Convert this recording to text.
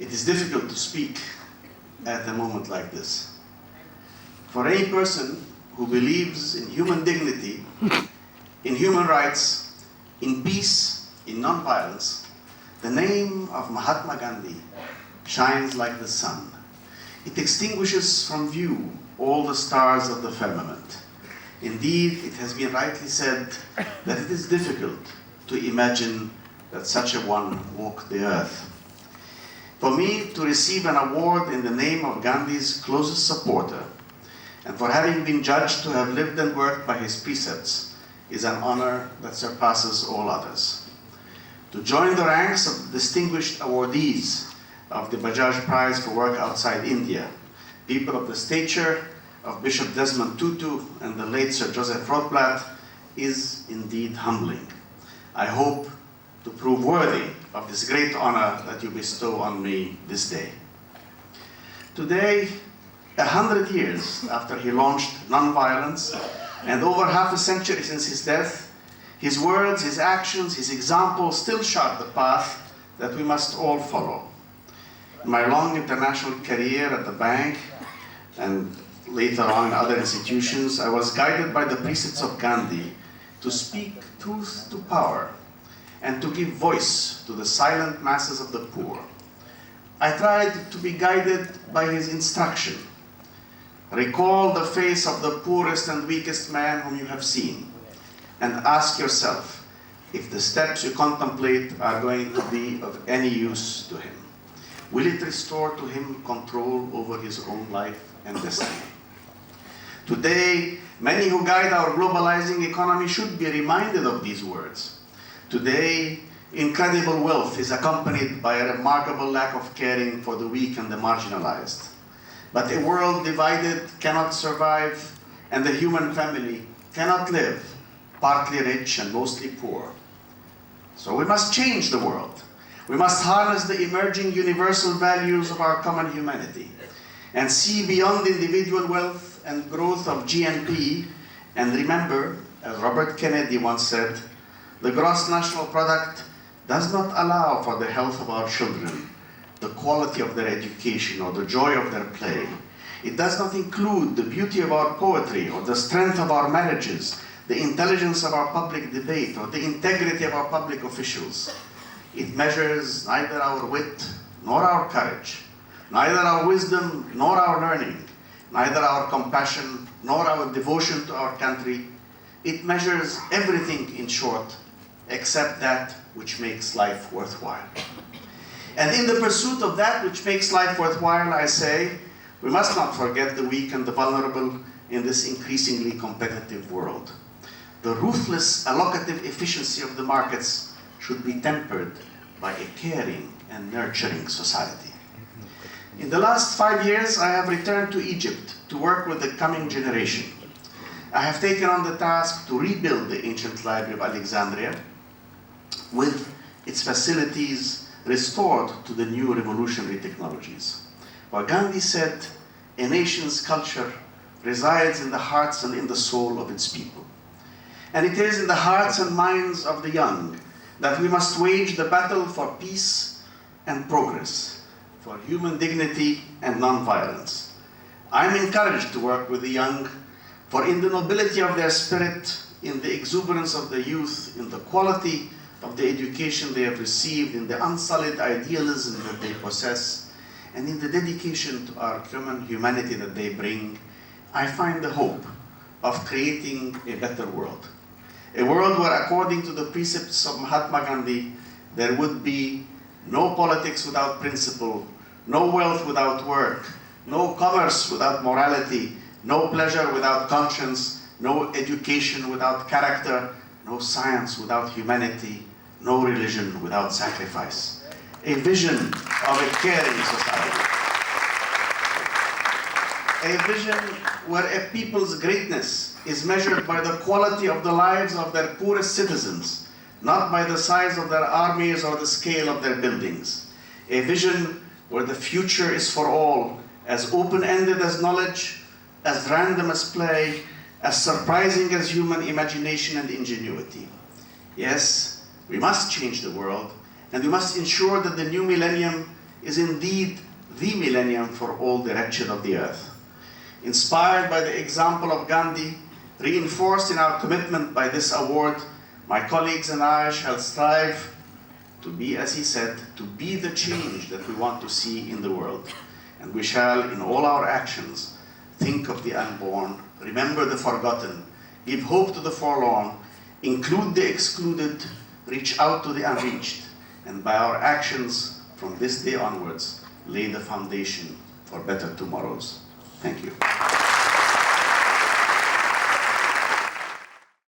It is difficult to speak at a moment like this. For any person who believes in human dignity, in human rights, in peace, in non-violence, the name of Mahatma Gandhi shines like the sun. It extinguishes from view all the stars of the firmament. Indeed, it has been rightly said that it is difficult to imagine that such a one walked the earth. For me, to receive an award in the name of Gandhi's closest supporter, and for having been judged to have lived and worked by his precepts, is an honor that surpasses all others. To join the ranks of the distinguished awardees of the Bajaj Prize for Work Outside India, people of the stature of Bishop Desmond Tutu and the late Sir Joseph Rotblat, is indeed humbling. I hope to prove worthy of this great honor that you bestow on me this day. Today, 100 years after he launched nonviolence, and over half a century since his death, his words, his actions, his examples still chart the path that we must all follow. In my long international career at the bank and later on in other institutions, I was guided by the precepts of Gandhi to speak truth to power and to give voice to the silent masses of the poor. I tried to be guided by his instruction. Recall the face of the poorest and weakest man whom you have seen, and ask yourself if the steps you contemplate are going to be of any use to him. Will it restore to him control over his own life and destiny? Today, many who guide our globalizing economy should be reminded of these words. Today, incredible wealth is accompanied by a remarkable lack of caring for the weak and the marginalized. But a world divided cannot survive, and the human family cannot live, partly rich and mostly poor. So we must change the world. We must harness the emerging universal values of our common humanity and see beyond individual wealth and growth of GNP, and remember, as Robert Kennedy once said, the gross national product does not allow for the health of our children, the quality of their education, or the joy of their play. It does not include the beauty of our poetry, or the strength of our marriages, the intelligence of our public debate, or the integrity of our public officials. It measures neither our wit nor our courage, neither our wisdom nor our learning, neither our compassion nor our devotion to our country. It measures everything, in short, except that which makes life worthwhile. And in the pursuit of that which makes life worthwhile, I say, we must not forget the weak and the vulnerable in this increasingly competitive world. The ruthless allocative efficiency of the markets should be tempered by a caring and nurturing society. In the last 5 years, I have returned to Egypt to work with the coming generation. I have taken on the task to rebuild the ancient library of Alexandria with its facilities restored to the new revolutionary technologies. For Gandhi said, a nation's culture resides in the hearts and in the soul of its people. And it is in the hearts and minds of the young that we must wage the battle for peace and progress, for human dignity and non-violence. I am encouraged to work with the young, for in the nobility of their spirit, in the exuberance of the youth, in the quality of the education they have received, in the unsullied idealism that they possess, and in the dedication to our common humanity that they bring, I find the hope of creating a better world. A world where, according to the precepts of Mahatma Gandhi, there would be no politics without principle, no wealth without work, no commerce without morality, no pleasure without conscience, no education without character, no science without humanity, no religion without sacrifice. A vision of a caring society. A vision where a people's greatness is measured by the quality of the lives of their poorest citizens, not by the size of their armies or the scale of their buildings. A vision where the future is for all, as open-ended as knowledge, as random as play, as surprising as human imagination and ingenuity. Yes, we must change the world, and we must ensure that the new millennium is indeed the millennium for all the wretched of the earth. Inspired by the example of Gandhi, reinforced in our commitment by this award, my colleagues and I shall strive to be, as he said, to be the change that we want to see in the world. And we shall, in all our actions, think of the unborn, remember the forgotten, give hope to the forlorn, include the excluded, reach out to the unreached, and by our actions from this day onwards, lay the foundation for better tomorrows. Thank you.